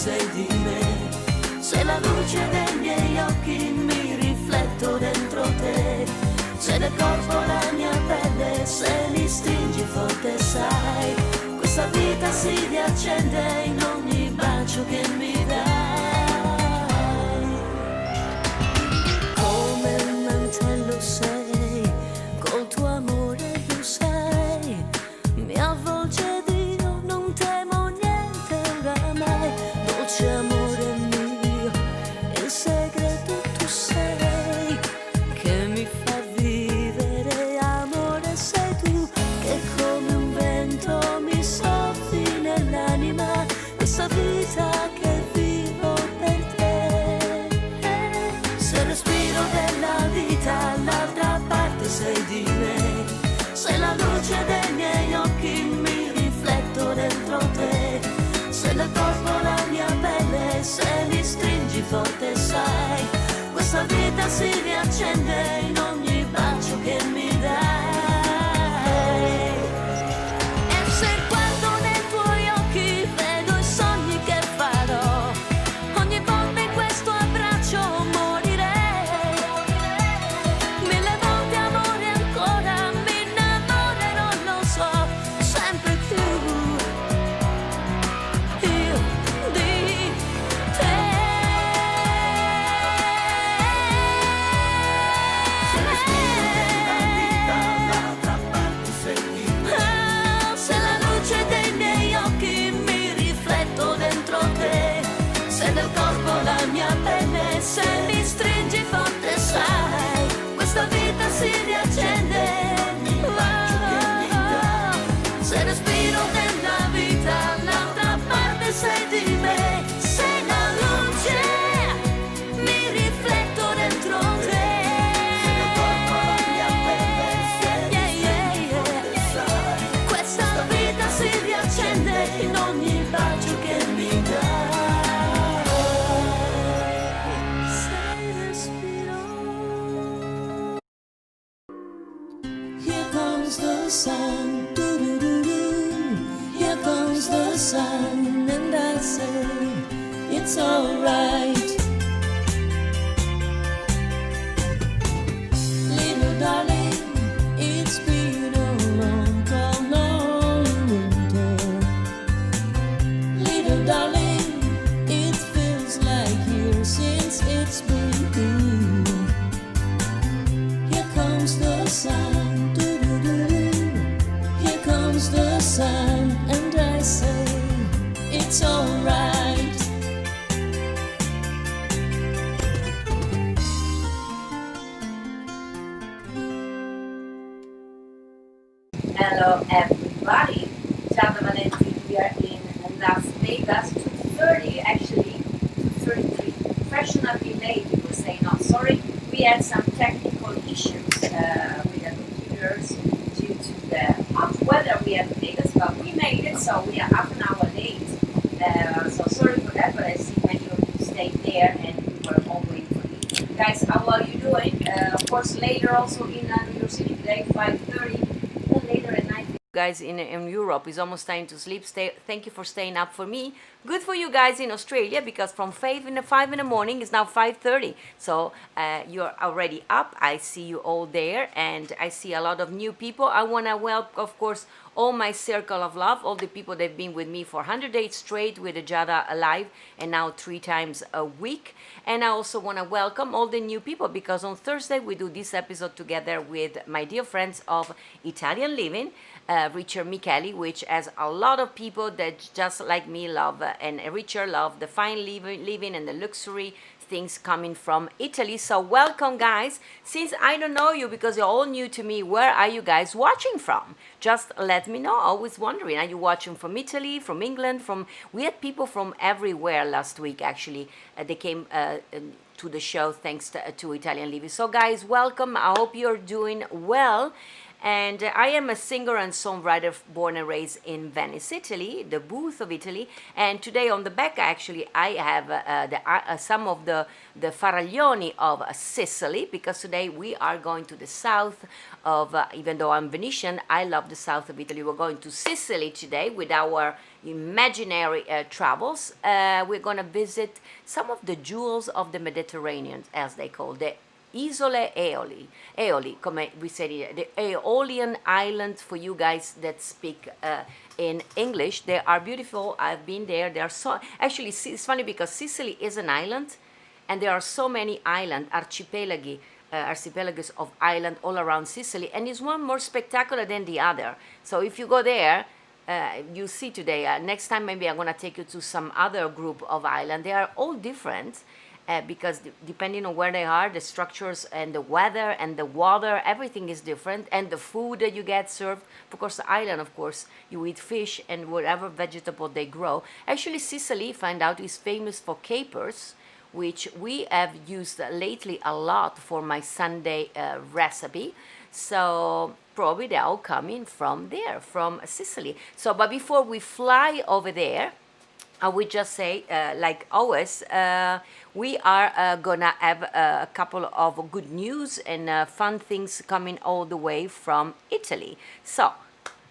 sei di me. Sei la luce dei miei occhi, mi rifletto dentro te. Sei del corpo la mia pelle, se mi stringi forte sai. Questa vita si riaccende in ogni bacio che mi dai. Come il mantello sei, col tuo amore tu sei. Mi avvolge Dio, non temo niente oramai. Dolce amore mio, il segreto tu sei, che mi fa vivere. Amore sei tu, che come un vento mi soffi nell'anima. Questa vita che vivo per te. Se respiro della vita, all'altra parte sei di me. Sei la luce dei miei occhi, mi rifletto dentro te. Sei nel corpo la mia pelle, se mi stringi forte sai. Questa vita si riaccende in ogni bacio che mi dai. E se guardo nei tuoi occhi vedo i sogni che farò. Ogni volta in questo abbraccio morirei. Mille volte amore ancora, mi innamorerò, lo so, sempre più. Io di te. Se respiro della vita, l'altra parte sei di me. Sei la luce dei miei occhi, mi rifletto dentro te. Sei del corpo la mia pelle, se mi stringi forte sai. Questa vita si riaccende. Se respiro della vita, l'altra parte sei di me. Sei la luce, mi rifletto dentro te. Sei del corpo la mia pelle, se mi stringi forte sai. Questa vita si riaccende in ogni bacio che mi dai. Sei respiro. Here comes the sun, doo-doo-doo-doo. Here comes the sun, and I say it's alright. Little darling, it's been a long, cold, long winter. Little darling, it feels like years since it's been here. Here comes the sun, doo-doo-doo-doo. Here comes the sun, and I say it's alright. Hello everybody, Giada Valenti here in Las Vegas, 2:30 actually, 2:33, fashionably late we will say, not sorry, we had some technical issues with the computers due to the hot weather we had in Vegas, but we made it, so we are half an hour late, so sorry for that, but I see many of you stayed there and you were all waiting for me. Guys, how are you doing? Of course later also in New York City today, 5:30, later at night. Guys in Europe, it's almost time to sleep. Thank you for staying up for me. Good for you guys in Australia, because from 5 in the morning it's now 5:30. So you're already up. I see you all there, and I see a lot of new people. I want to welcome, of course, all my circle of love, all the people that have been with me for 100 days straight with the Giada Alive, and now 3 times a week. And I also want to welcome all the new people, because on Thursday we do this episode together with my dear friends of Italian Living, Richard Micheli, which has a lot of people that just like me love, and Richard love the fine living and the luxury things coming from Italy. So welcome guys. Since I don't know you, because you're all new to me, where are you guys watching from? Just let me know. Always wondering, are you watching from Italy, from England, from... We had people from everywhere last week actually. They came to the show thanks to Italian Living. So guys, welcome. I hope you're doing well. And I am a singer and songwriter born and raised in Venice, Italy, the booth of Italy. And today on the back, actually, I have some of the faraglioni of Sicily, because today we are going to the south of, even though I'm Venetian, I love the south of Italy. We're going to Sicily today with our imaginary travels. We're going to visit some of the jewels of the Mediterranean, as they call the Isole Eoli, Eoli, come we say it, the Aeolian Islands for you guys that speak in English. They are beautiful. I've been there. They are so, actually, it's funny because Sicily is an island, and there are so many island archipelagos of island all around Sicily, and it's one more spectacular than the other. So if you go there, you see today, next time maybe I'm going to take you to some other group of island. They are all different. Because depending on where they are, the structures and the weather and the water, everything is different. And the food that you get served, of course, the island, of course, you eat fish and whatever vegetable they grow. Actually, Sicily, find out, is famous for capers, which we have used lately a lot for my Sunday recipe. So probably they're all coming from there, from Sicily. So, but before we fly over there, I would just say, like always, we are gonna have a couple of good news and fun things coming all the way from Italy. So,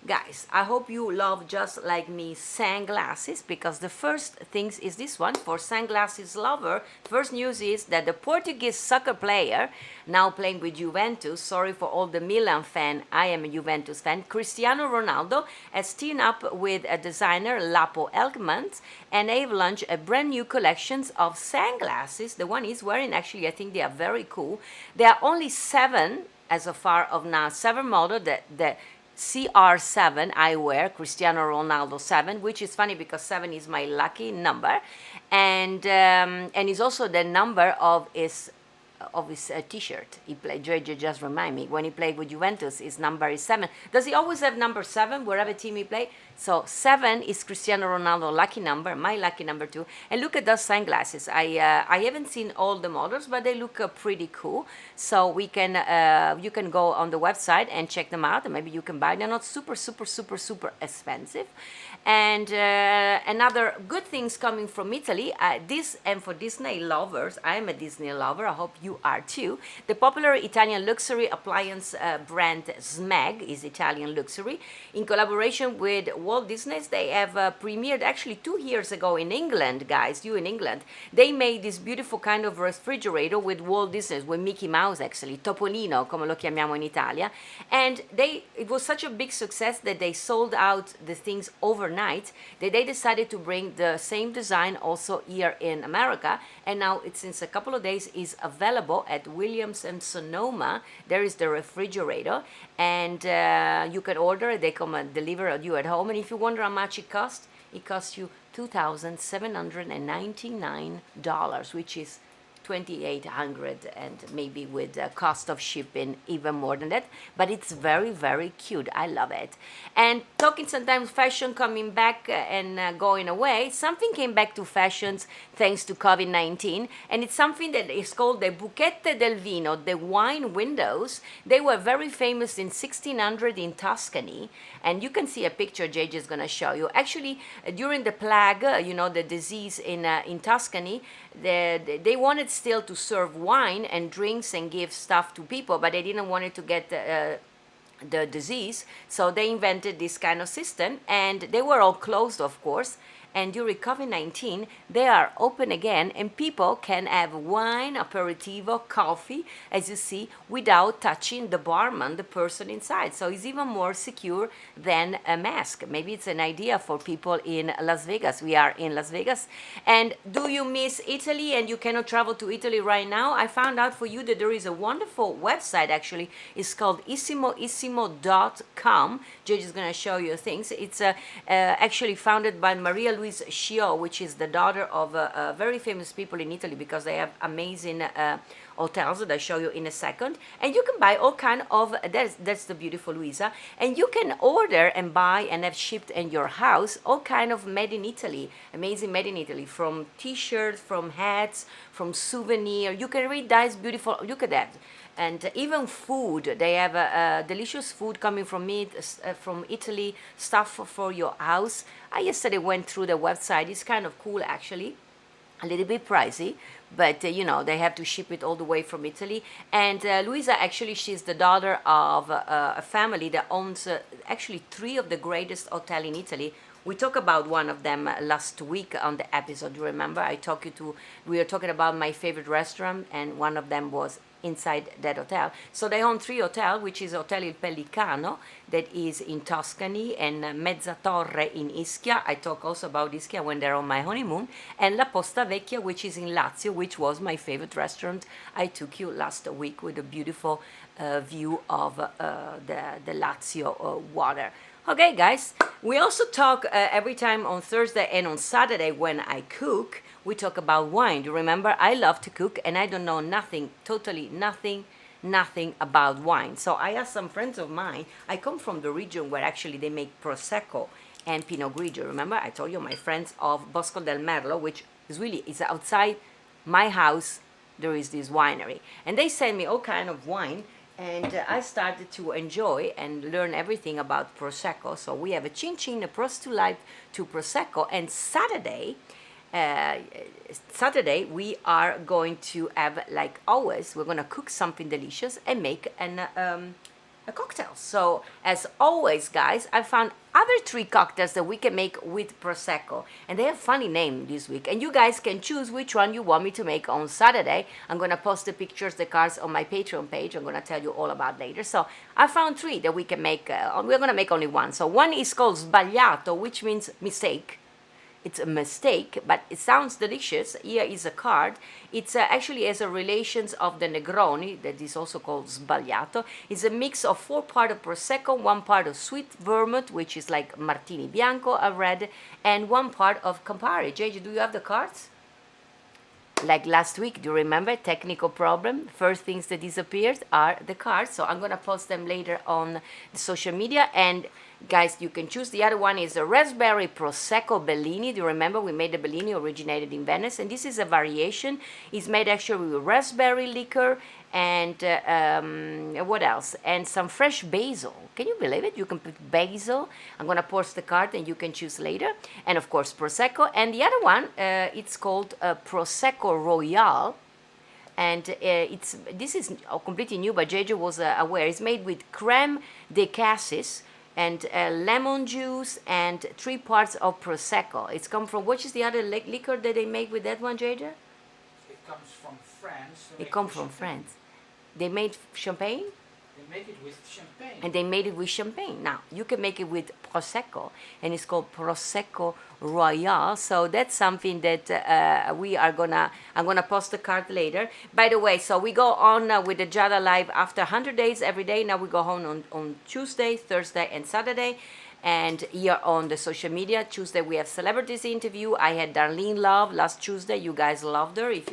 guys, I hope you love, just like me, sunglasses, because the first things is this one for sunglasses lover. First news is that the Portuguese soccer player, now playing with Juventus, sorry for all the Milan fan, I am a Juventus fan, Cristiano Ronaldo has teamed up with a designer, Lapo Elkmans, and they've launched a brand new collections of sunglasses. The one he's wearing, actually, I think they are very cool. There are only 7 as of far of now, 7 models that CR7 I wear, Cristiano Ronaldo 7, which is funny because 7 is my lucky number, and is also the number of his t-shirt. He played, just remind me, when he played with Juventus, his number is 7. Does he always have number 7 wherever team he played? So 7 is Cristiano Ronaldo lucky number, my lucky number too. And look at those sunglasses. I haven't seen all the models, but they look pretty cool. So we can you can go on the website and check them out, and maybe you can buy. They're not super expensive. And another good things coming from Italy, this, and for Disney lovers, I am a Disney lover, I hope you are too. The popular Italian luxury appliance brand Smeg is Italian luxury. In collaboration with Walt Disney, they have premiered actually 2 years ago in England, guys, you in England. They made this beautiful kind of refrigerator with Walt Disney, with Mickey Mouse actually, Topolino, come lo chiamiamo in Italia. And it was such a big success that they sold out the things overnight, that they decided to bring the same design also here in America. And now, since a couple of days, is available at Williams and Sonoma. There is the refrigerator, and you can order it. They come and deliver you at home. And if you wonder how much it costs you $2,799, which is $2,800, and maybe with the cost of shipping even more than that. But it's very cute. I love it. And talking sometimes fashion coming back and going away, something came back to fashions thanks to COVID-19, and it's something that is called the Buchette del Vino, the wine windows. They were very famous in 1600 in Tuscany, and you can see a picture JJ is going to show you. Actually, during the plague, the disease in Tuscany, they wanted still to serve wine and drinks and give stuff to people, but they didn't want it to get the disease, so they invented this kind of system, and they were all closed, of course. And during COVID-19, they are open again, and people can have wine, aperitivo, coffee, as you see, without touching the barman, the person inside. So it's even more secure than a mask. Maybe it's an idea for people in Las Vegas. We are in Las Vegas. And do you miss Italy and you cannot travel to Italy right now? I found out for you that there is a wonderful website, actually. It's called issimo.com. Judge is going to show you things. It's actually founded by Maria Louise Schio, which is the daughter of very famous people in Italy, because they have amazing hotels that I show you in a second. And you can buy all kind of, that's the beautiful Luisa, and you can order and buy and have shipped in your house all kind of made in Italy, amazing made in Italy, from t-shirts, from hats, from souvenir. You can read those beautiful, look at that. And even food, they have delicious food coming from from Italy, stuff for your house. I yesterday went through the website. It's kind of cool actually, a little bit pricey, but you know, they have to ship it all the way from Italy. And Luisa, actually, she's the daughter of a family that owns actually three of the greatest hotel in Italy. We talked about one of them last week on the episode. You remember? We were talking about my favorite restaurant, and one of them was inside that hotel. So they own three hotels, which is Hotel Il Pellicano, that is in Tuscany, and Mezza Torre in Ischia. I talk also about Ischia when they're on my honeymoon, and La Posta Vecchia, which is in Lazio, which was my favorite restaurant. I took you last week with a beautiful view of the Lazio water. Okay, guys, we also talk every time on Thursday and on Saturday when I cook. We talk about wine. Do you remember? I love to cook and I don't know nothing, totally nothing about wine. So I asked some friends of mine. I come from the region where actually they make Prosecco and Pinot Grigio. Remember, I told you my friends of Bosco del Merlo, which is outside my house. There is this winery, and they send me all kind of wine. And I started to enjoy and learn everything about Prosecco. So we have a chin chin, a prost to life to Prosecco. And Saturday we are going to have, like always, we're going to cook something delicious and make a cocktail. So as always, guys, I found other three cocktails that we can make with Prosecco, and they have funny name this week, and you guys can choose which one you want me to make on Saturday. I'm gonna post the pictures, the cards on my Patreon page. I'm gonna tell you all about later. So I found three that we can make. We're gonna make only one. So one is called sbagliato, which means mistake. It's a mistake, but it sounds delicious. Here is a card. It's actually as a relations of the Negroni, that is also called sbagliato. It's a mix of 4 parts of Prosecco, 1 part of sweet vermouth, which is like Martini Bianco, a red, and 1 part of Campari. JJ, do you have the cards? Like last week, do you remember? Technical problem. First things that disappeared are the cards. So I'm going to post them later on the social media. And guys, you can choose. The other one is a raspberry Prosecco Bellini. Do you remember we made the Bellini, originated in Venice? And this is a variation. It's made actually with raspberry liquor and what else? And some fresh basil. Can you believe it? You can put basil. I'm going to post the card and you can choose later. And of course, Prosecco. And the other one, it's called Prosecco Royale. And this is completely new, but JJ was aware. It's made with creme de cassis and lemon juice and 3 parts of Prosecco. It's come from, which is the other liquor that they make with that one, JJ? It comes from France. It comes from France. They made champagne? They make it with champagne. And they made it with champagne. Now, you can make it with Prosecco, and it's called Prosecco Royale. So that's something that I'm gonna post the card later. By the way, so we go on with the Giada Live after 100 days every day. Now we go home on Tuesday, Thursday, and Saturday. And here on the social media, Tuesday we have celebrities interview. I had Darlene Love last Tuesday. You guys loved her. If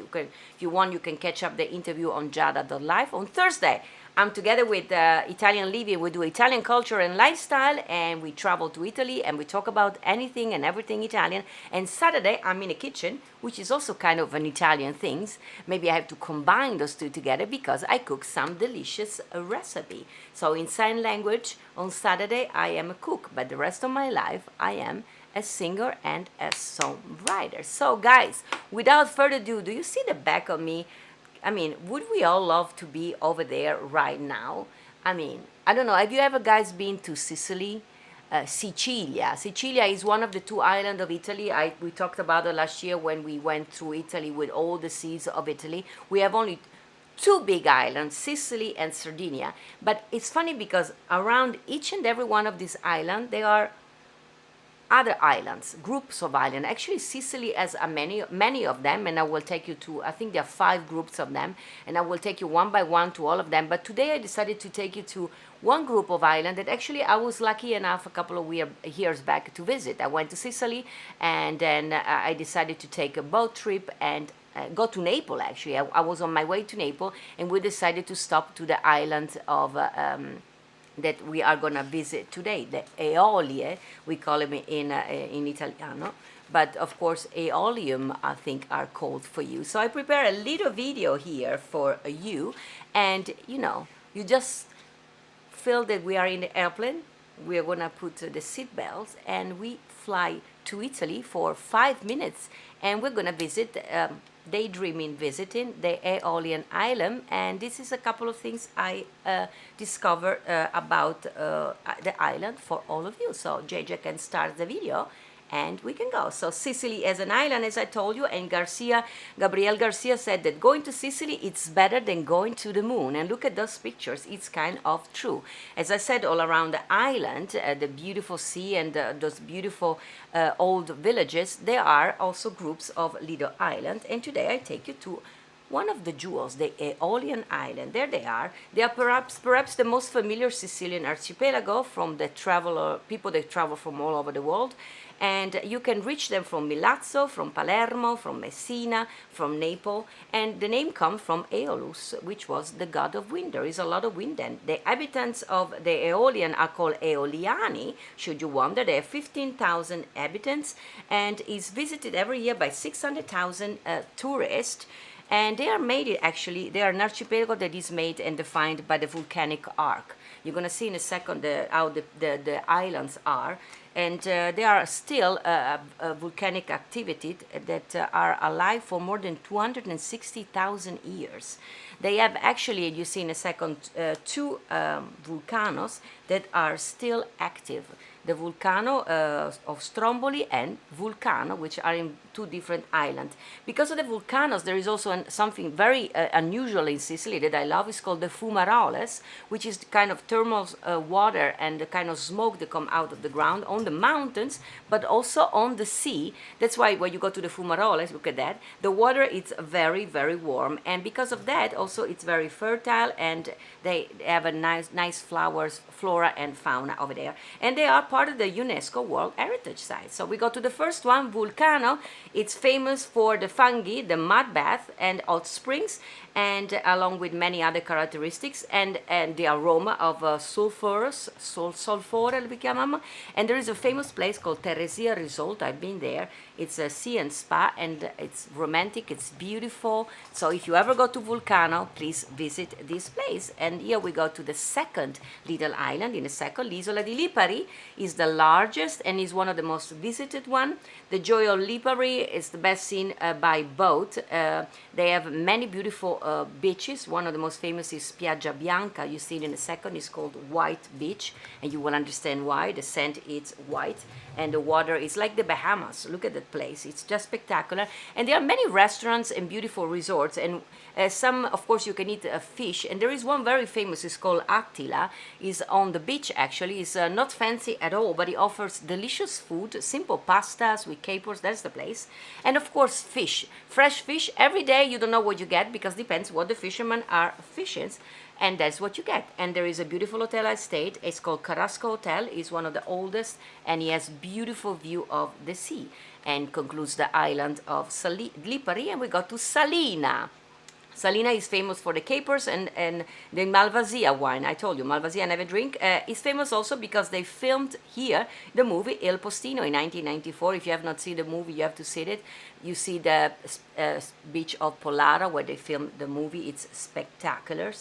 you want, you can catch up the interview on Giada.live. On Thursday, I'm together with Italian Livia. We do Italian culture and lifestyle, and we travel to Italy, and we talk about anything and everything Italian. And Saturday, I'm in the kitchen, which is also kind of an Italian thing. Maybe I have to combine those two together because I cook some delicious recipe. So in sign language, on Saturday, I am a cook, but the rest of my life, I am a singer and a songwriter. So guys, without further ado, do you see the back of me? I mean, would we all love to be over there right now? I mean, I don't know. Have you ever guys been to Sicily? Sicilia. Sicilia is one of the 2 islands of Italy. We talked about it last year when we went through Italy with all the seas of Italy. We have only 2 big islands, Sicily and Sardinia. But it's funny because around each and every one of these islands, there are other islands, groups of islands. Actually, Sicily has many of them, and I will take you to, I think there are 5 groups of them, and I will take you one by one to all of them. But today I decided to take you to one group of islands that actually I was lucky enough a couple of years back to visit. I went to Sicily, and then I decided to take a boat trip and go to Naples. Actually, I was on my way to Naples, and we decided to stop to the island of that we are gonna visit today, the Eolie, we call them in Italiano. but of course Aeolium I think are cold for you. So I prepare a little video here for you, and you just feel that we are in the airplane. We are gonna put the seat belts and we fly to Italy for 5 minutes, and we're gonna visit, daydreaming visiting the Aeolian Island. And this is a couple of things I discovered about the island for all of you. So JJ can start the video and we can go. So Sicily as an island, as I told you, and Gabriel Garcia said that going to Sicily, it's better than going to the moon. And look at those pictures, it's kind of true. As I said, all around the island, the beautiful sea and those beautiful old villages, there are also groups of little islands. And today I take you to one of the jewels, the Aeolian Island. There they are. They are perhaps the most familiar Sicilian archipelago from the people that travel from all over the world. And you can reach them from Milazzo, from Palermo, from Messina, from Naples. And the name comes from Aeolus, which was the god of wind. There is a lot of wind, and the inhabitants of the Aeolian are called Aeoliani, should you wonder. They have 15,000 inhabitants and is visited every year by 600,000 tourists. And they are they are an archipelago that is made and defined by the volcanic arc. You're going to see in a second how the islands are. And there are still volcanic activity that are alive for more than 260,000 years. They have actually, you see in a second, two volcanoes that are still active. The volcano of Stromboli and Vulcano, which are in two different islands. Because of the volcanoes, there is also something very unusual in Sicily that I love. It's called the fumaroles, which is the kind of thermal water and the kind of smoke that come out of the ground on the mountains, but also on the sea. That's why when you go to the fumaroles, look at that, the water is very, very warm. And because of that, also it's very fertile, and they have a nice flowers, flora and fauna over there. And they are part of the UNESCO World Heritage Site. So we go to the first one, Vulcano. It's famous for the fungi, the mud bath and hot springs, and along with many other characteristics, and the aroma of sulfure, we chiamano. And there is a famous place called Teresia Resort. I've been there. It's a sea and spa, and it's romantic, it's beautiful. So if you ever go to Vulcano, please visit this place. And here we go to the second little island. In a second, l'Isola di Lipari is the largest and is one of the most visited one. The Joy of Lipari is the best seen by boat. They have many beautiful beaches. One of the most famous is Spiaggia Bianca. You see it in a second. It's called White Beach, and you will understand why. The sand is white, and the water is like the Bahamas. Look at that place. It's just spectacular. And there are many restaurants and beautiful resorts, and some, of course, you can eat fish. And there is one very famous. It's called Attila. It's on the beach, actually. It's not fancy at all, but it offers delicious food, simple pastas with capers. That's the place. And of course, fish, fresh fish. Every day you don't know what you get, because depends what the fishermen are fishing, and that's what you get. And there is a beautiful hotel I stayed. It's called Carrasco Hotel. It's one of the oldest, and it has beautiful view of the sea, and concludes the island of Lipari. And we go to Salina. Salina is famous for the capers and the Malvasia wine. I told you, Malvasia I never drink. Is famous also because they filmed here the movie Il Postino in 1994. If you have not seen the movie, you have to see it. You see the beach of Pollara where they filmed the movie. It's spectacular.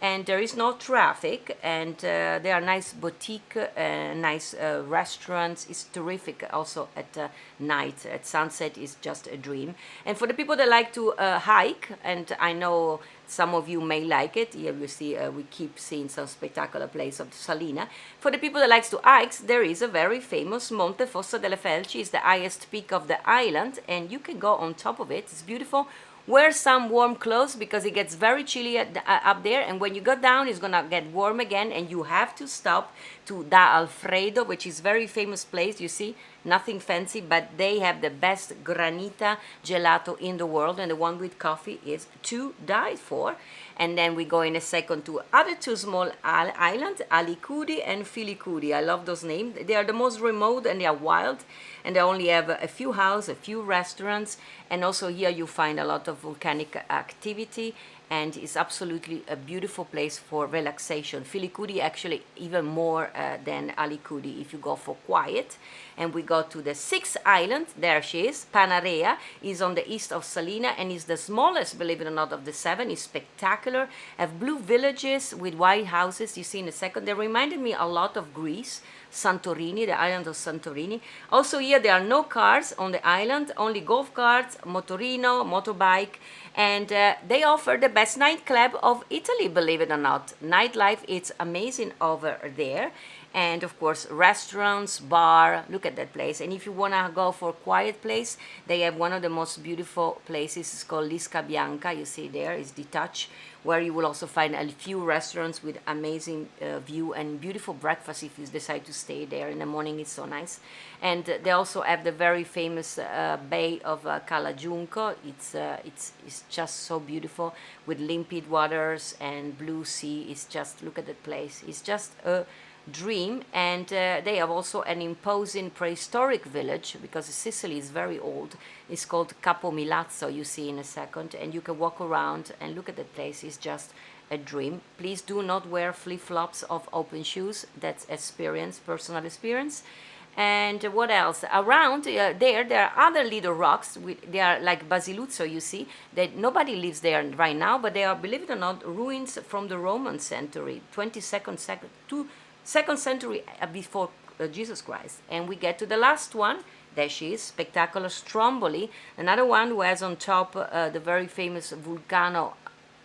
And there is no traffic, and there are nice boutique, nice restaurants. It's terrific also at night. At sunset is just a dream. And for the people that like to hike, and I know some of you may like it, here you see we keep seeing some spectacular place of Salina. For the people that likes to hike, there is a very famous Monte Fossa delle Felci. It's the highest peak of the island, and you can go on top of it. It's beautiful. Wear some warm clothes because it gets very chilly up there, and when you go down it's gonna get warm again, and you have to stop to Da Alfredo, which is very famous place. You see, nothing fancy, but they have the best granita gelato in the world, and the one with coffee is to die for. And then we go in a second to other two small islands, Alicudi and Filicudi. I love those names. They are the most remote, and they are wild, and they only have a few houses, a few restaurants, and also here you find a lot of volcanic activity. and it's absolutely a beautiful place for relaxation. Filicudi actually even more than Alicudi if you go for quiet. And we go to the sixth island. There she is. Panarea is on the east of Salina and is the smallest, believe it or not, of the seven. It's spectacular. Have blue villages with white houses. You see in a second. They reminded me a lot of Greece. Santorini, the island of Santorini. Also here there are no cars on the island, only golf carts, motorino, motorbike, and they offer the best nightclub of Italy, believe it or not. Nightlife, it's amazing over there. And of course restaurants, bar, look at that place. And if you want to go for a quiet place, they have one of the most beautiful places. It's called Lisca Bianca. You see there is detached, where you will also find a few restaurants with amazing view and beautiful breakfast if you decide to stay there in the morning. It's so nice. And they also have the very famous bay of Calagiunco. It's just so beautiful with limpid waters and blue sea. It's just, look at that place. It's just a dream. And they have also an imposing prehistoric village, because Sicily is very old. It's called Capo Milazzo, you see in a second, and you can walk around and look at the place. It's just a dream. Please do not wear flip-flops of open shoes. That's experience, personal experience. And what else? Around there are other little rocks. They are like Basiluzzo, you see, that nobody lives there right now, but they are, believe it or not, ruins from the Roman century, 2nd century before Jesus Christ. And we get to the last one. There she is, spectacular Stromboli, another one who has on top the very famous volcano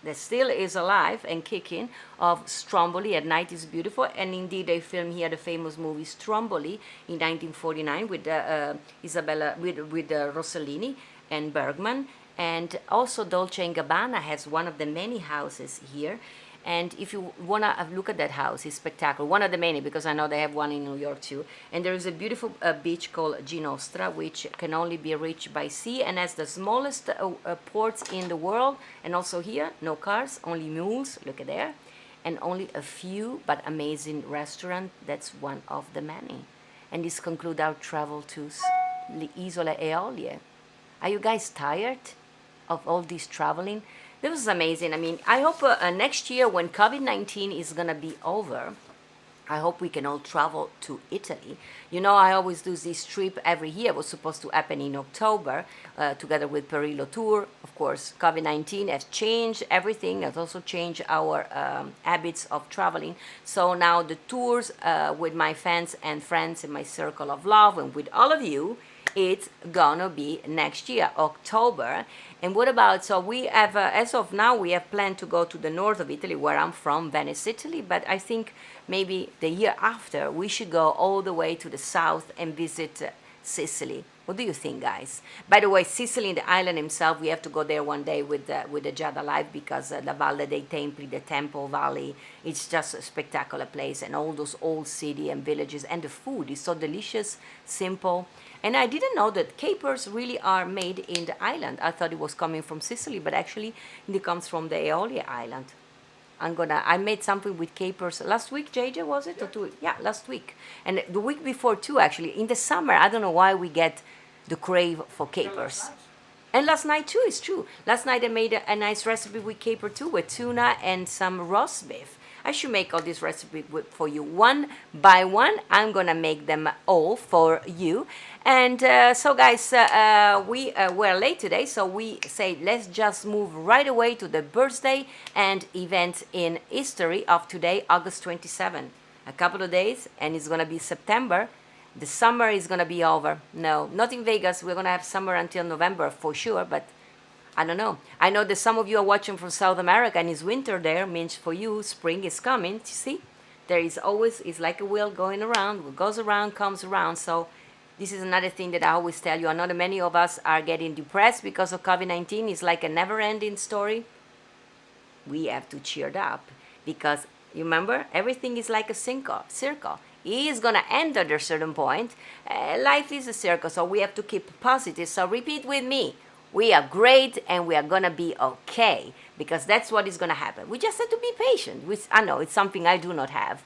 that still is alive and kicking of Stromboli. At night is beautiful, and indeed they filmed here the famous movie Stromboli in 1949 with Isabella, with Rossellini and Bergman. And also Dolce & Gabbana has one of the many houses here. And if you want to look at that house, it's spectacular. One of the many, because I know they have one in New York too. And there is a beautiful beach called Ginostra, which can only be reached by sea and has the smallest ports in the world. And also here, no cars, only mules, look at there. And only a few but amazing restaurants. That's one of the many. And this concludes our travel to the Isole Eolie. Are you guys tired of all this traveling? This was amazing. I mean, I hope next year when COVID-19 is going to be over, I hope we can all travel to Italy. You know, I always do this trip every year. It was supposed to happen in October together with Perillo Tour. Of course, COVID-19 has changed everything. Has also changed our habits of traveling. So now the tours with my fans and friends in my circle of love and with all of you, it's gonna be next year, October. And what about, so we have, as of now, we have planned to go to the north of Italy, where I'm from, Venice, Italy. But I think maybe the year after, we should go all the way to the south and visit Sicily. What do you think, guys? By the way, Sicily, the island himself, we have to go there one day with the Giada Live, because La Valle dei Templi, the Temple Valley, it's just a spectacular place. And all those old city and villages, and the food is so delicious, simple. And I didn't know that capers really are made in the island. I thought it was coming from Sicily, but actually it comes from the Aeolia Island. I made something with capers last week, JJ, was it? Yeah. Or 2 weeks? Yeah, last week. And the week before too, actually. In the summer, I don't know why we get the crave for capers. And last night too, it's true. Last night I made a nice recipe with caper too, with tuna and some roast beef. I should make all these recipes for you one by one. I'm gonna make them all for you. And so guys, we were late today, so we say let's just move right away to the birthday and event in history of today, August 27. A couple of days and it's gonna be September. The summer is gonna be over. No, not in Vegas. We're gonna have summer until November for sure, but I don't know. I know that some of you are watching from South America and it's winter there, means for you spring is coming. You see, there is always, it's like a wheel going around, what goes around comes around. So this is another thing that I always tell you. I know that many of us are getting depressed because of COVID-19. It's like a never-ending story. We have to cheer up, because you remember, everything is like a circle. It is gonna end at a certain point. Life is a circle, so we have to keep positive. So repeat with me. We are great and we are gonna be okay, because that's what is gonna happen. We just have to be patient, which I know it's something I do not have,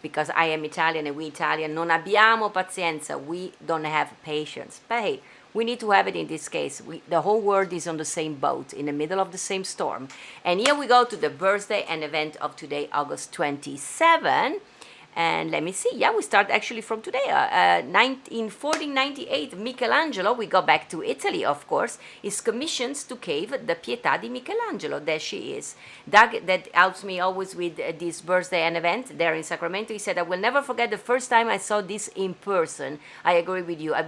because I am Italian and we Italian non abbiamo pazienza. We don't have patience. But hey, We need to have it in this case. The whole world is on the same boat, in the middle of the same storm. And here we go to the birthday and event of today, August 27. And let me see. Yeah, we start actually from today. In 1498, Michelangelo, we go back to Italy, of course, is commissioned to cave the Pietà di Michelangelo. There she is. Doug, that helps me always with this birthday and event there in Sacramento. He said, I will never forget the first time I saw this in person. I agree with you. I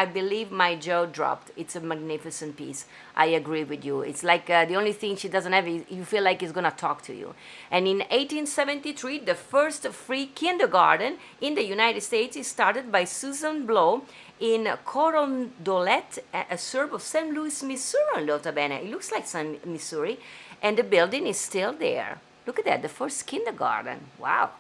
believe my jaw dropped. It's a magnificent piece. I agree with you. It's like the only thing she doesn't have is you feel like he's going to talk to you. And in 1873, the first free kindergarten in the United States is started by Susan Blow in Corondolet, a suburb of St. Louis, Missouri, nota bene. It looks like St. Missouri, and the building is still there. Look at that, the first kindergarten. Wow.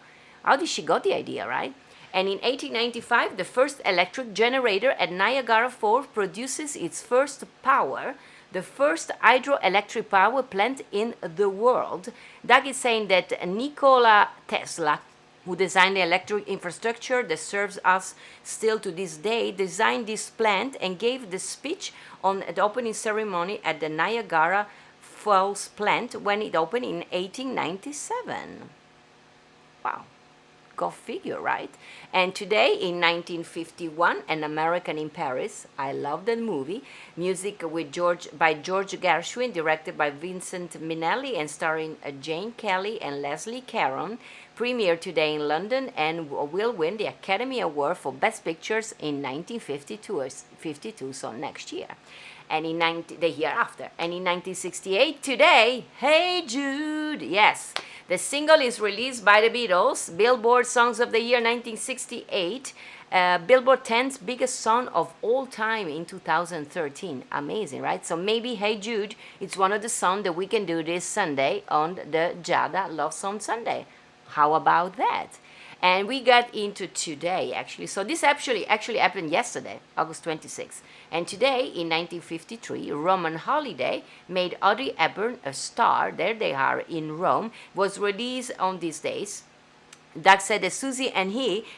How did she got the idea, right? And in 1895, the first electric generator at Niagara Falls produces its first power, the first hydroelectric power plant in the world. Doug is saying that Nikola Tesla, who designed the electric infrastructure that serves us still to this day, designed this plant and gave the speech on the opening ceremony at the Niagara Falls plant when it opened in 1897. Wow. Go figure, right? And today, in 1951, An American in Paris, I love that movie, music by George Gershwin, directed by Vincent Minnelli and starring Jane Kelly and Leslie Caron, premiered today in London and will win the Academy Award for Best Pictures in 1952, so next year. And the year after. And in 1968, today, Hey Jude, yes. The single is released by the Beatles, Billboard Songs of the Year 1968, Billboard 10's biggest song of all time in 2013. Amazing, right? So maybe Hey Jude, it's one of the songs that we can do this Sunday on the Giada Love Song Sunday. How about that? And we got into today, actually. So this actually happened yesterday, August 26th. And today, in 1953, Roman Holiday made Audrey Hepburn a star. There they are in Rome. Was released on these days. Doug said that Susie and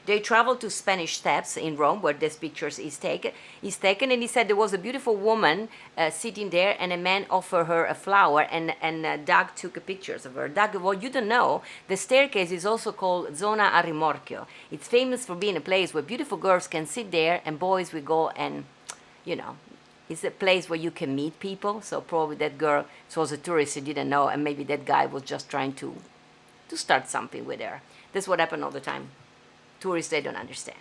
they traveled to Spanish Steps in Rome, where this picture is taken. And he said there was a beautiful woman sitting there, and a man offered her a flower, and Doug took pictures of her. Doug, what you don't know, the staircase is also called Zona a Rimorchio. It's famous for being a place where beautiful girls can sit there, and boys will go and, it's a place where you can meet people. So probably that girl was a tourist who didn't know, and maybe that guy was just trying to start something with her. That's what happened all the time. Tourists, they don't understand.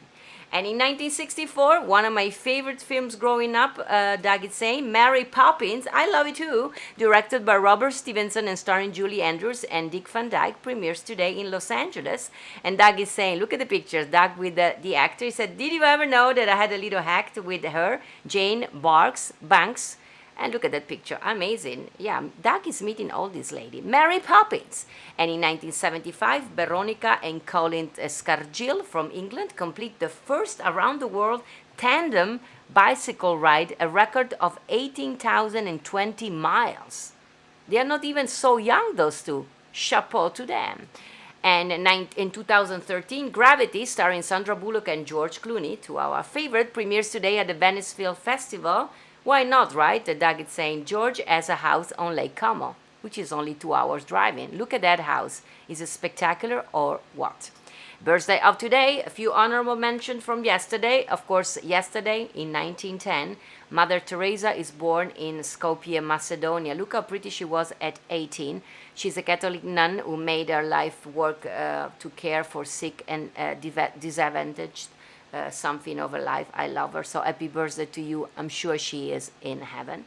And in 1964, one of my favorite films growing up, Doug is saying, Mary Poppins, I love it too, directed by Robert Stevenson and starring Julie Andrews and Dick Van Dyke, premieres today in Los Angeles. And Doug is saying, look at the pictures. Doug with the actor, he said, did you ever know that I had a little act with her, Jane Banks? And look at that picture, amazing. Yeah, Doug is meeting all these ladies. Mary Poppins. And in 1975, Veronica and Colin Scargill from England complete the first around-the-world tandem bicycle ride, a record of 18,020 miles. They are not even so young, those two. Chapeau to them. And in 2013, Gravity, starring Sandra Bullock and George Clooney, to our favorite, premieres today at the Venice Film Festival. Why not, right? The Doug is saying, George has a house on Lake Como, which is only 2 hours driving. Look at that house. Is it spectacular or what? Birthday of today, a few honorable mentions from yesterday. Of course, yesterday in 1910, Mother Teresa is born in Skopje, Macedonia. Look how pretty she was at 18. She's a Catholic nun who made her life work to care for sick and disadvantaged. Something of her life. I love her. So happy birthday to you. I'm sure she is in heaven.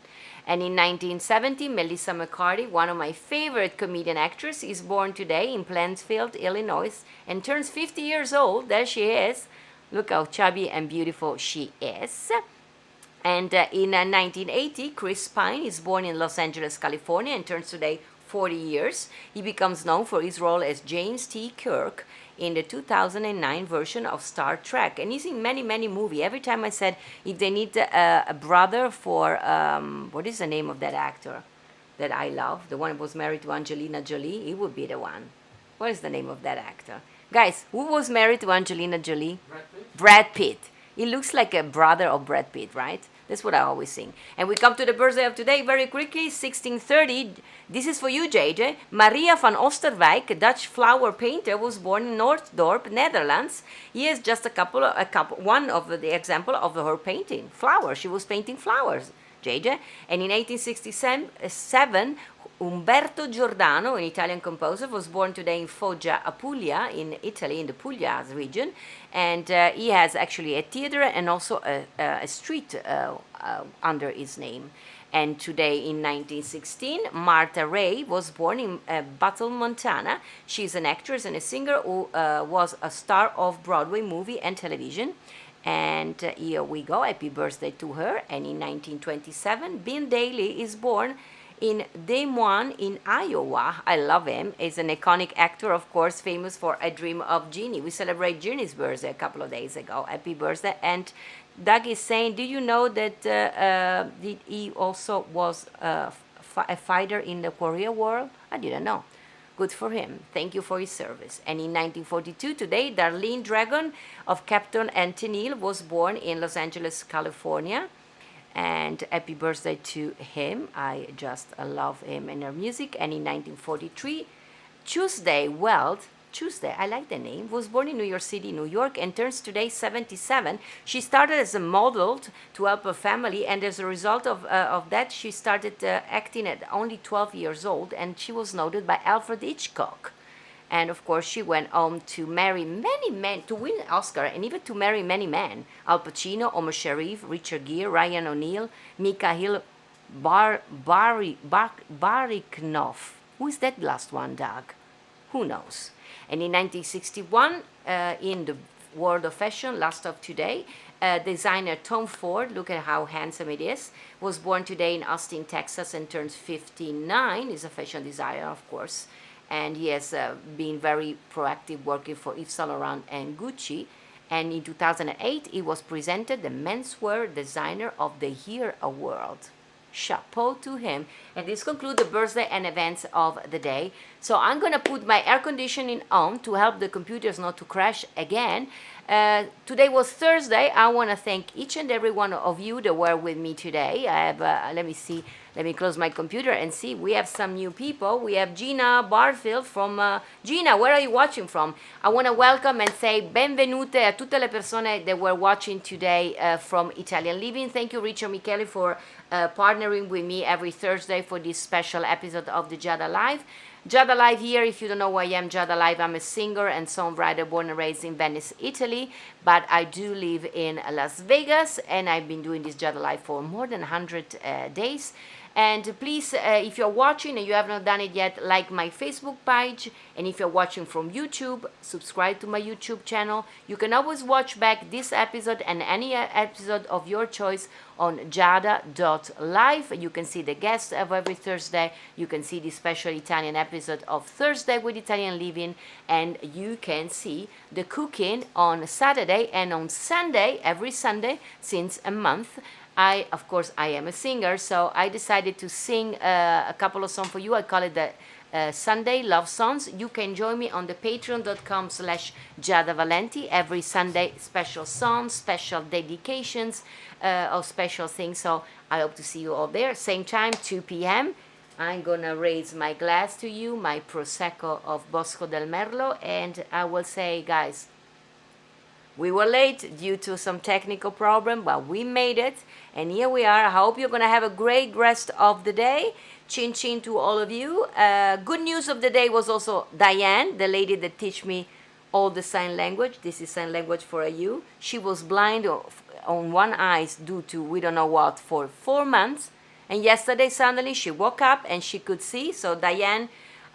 And in 1970, Melissa McCarthy, one of my favorite comedian actresses, is born today in Plainfield, Illinois, and turns 50 years old. There she is. Look how chubby and beautiful she is. And in 1980, Chris Pine is born in Los Angeles, California, and turns today 40 years. He becomes known for his role as James T. Kirk in the 2009 version of Star Trek. And he's in many, many movies. Every time I said, if they need a brother for, what is the name of that actor that I love? The one who was married to Angelina Jolie? He would be the one. What is the name of that actor? Guys, who was married to Angelina Jolie? Brad Pitt. Brad Pitt. He looks like a brother of Brad Pitt, right? That's what I always sing. And we come to the birthday of today very quickly, 1630. This is for you, JJ. Maria van Oosterwijk, a Dutch flower painter, was born in Noorddorp, Netherlands. Here's just one of the example of her painting, flowers. She was painting flowers, JJ. And in 1867, Umberto Giordano, an Italian composer, was born today in Foggia, Apulia, in Italy, in the Puglia region. And he has actually a theater and also a street under his name. And today in 1916, Martha Ray was born in Battle, Montana. She's an actress and a singer who was a star of Broadway movie and television. And here we go, happy birthday to her. And in 1927, Bill Daly is born in Des Moines in Iowa. I love him. He's an iconic actor, of course, famous for A Dream of Jeannie. We celebrate Jeannie's birthday a couple of days ago. Happy birthday. And Doug is saying, do you know that he also was a fighter in the Korea War? I didn't know. Good for him. Thank you for his service. And in 1942, today, Darlene Dragon of Captain and Tennille was born in Los Angeles, California. And happy birthday to him. I just love him and her music. And in 1943, Tuesday Weld, I like the name, was born in New York City, New York, and turns today 77. She started as a model to help her family, and as a result of that, she started acting at only 12 years old, and she was noted by Alfred Hitchcock. And of course, she went on to marry many men, to win an Oscar, and even to marry many men. Al Pacino, Omar Sharif, Richard Gere, Ryan O'Neal, Mikhail Bariknov. Who is that last one, Doug? Who knows? And in 1961, in the world of fashion, last of today, designer Tom Ford, look at how handsome it is, was born today in Austin, Texas, and turns 59. He's a fashion designer, of course. And he has been very proactive working for Yves Saint Laurent and Gucci. And in 2008, he was presented the Menswear Designer of the Year Award. Chapeau to him. And this concludes the birthday and events of the day. So I'm going to put my air conditioning on to help the computers not to crash again. Today was Thursday. I want to thank each and every one of you that were with me today. I have, let me see, let me close my computer and see. We have some new people. We have Gina Barfield from, Gina, where are you watching from? I want to welcome and say benvenute a tutte le persone that were watching today from Italian Living. Thank you, Richard Michele, for partnering with me every Thursday for this special episode of the Giada Live. Giada Live here, if you don't know who I am, Giada Live, I'm a singer and songwriter born and raised in Venice, Italy, but I do live in Las Vegas, and I've been doing this Giada Live for more than 100 days. And please, if you're watching and you have not done it yet, like my Facebook page. And if you're watching from YouTube, subscribe to my YouTube channel. You can always watch back this episode and any episode of your choice on giada.live. You can see the guests of every Thursday. You can see the special Italian episode of Thursday with Italian Living. And you can see the cooking on Saturday and on Sunday, every Sunday, since a month. Of course, I am a singer, so I decided to sing a couple of songs for you. I call it the Sunday Love Songs. You can join me on the patreon.com/GiadaValenti. Every Sunday, special songs, special dedications, or special things. So I hope to see you all there. Same time, 2 p.m. I'm going to raise my glass to you, my Prosecco of Bosco del Merlo, and I will say, guys, we were late due to some technical problem, but we made it. And here we are. I hope you're going to have a great rest of the day. Chin chin to all of you. Good news of the day was also Diane, the lady that teach me all the sign language. This is sign language for you. She was blind on one eye due to we don't know what for 4 months. And yesterday suddenly she woke up and she could see. So Diane,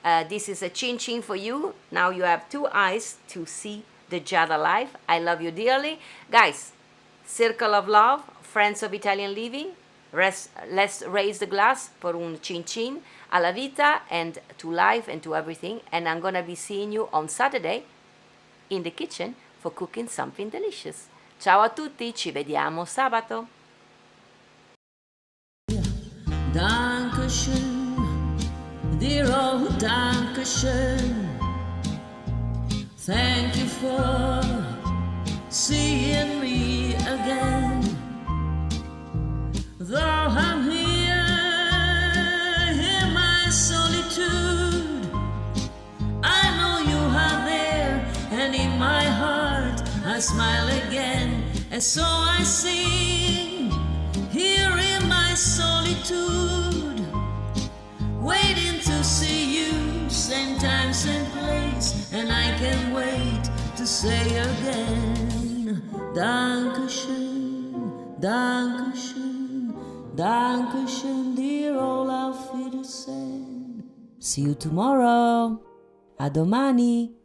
this is a chin chin for you. Now you have 2 eyes to see the Giada Life. I love you dearly. Guys, circle of love, friends of Italian Living. Let's raise the glass por un chin chin alla vita and to life and to everything. And I'm going to be seeing you on Saturday in the kitchen for cooking something delicious. Ciao a tutti, ci vediamo sabato. Dankeschön, dear old Dankeschön. Thank you for seeing me again. Though I'm here in my solitude, I know you are there, and in my heart I smile again, and so I sing here in my solitude, waiting to see you, same time, same place, and I can't wait to say again, Dankeschön, Dankeschön, Dankeschön, dear old Auf Wiedersehen. See you tomorrow. A domani.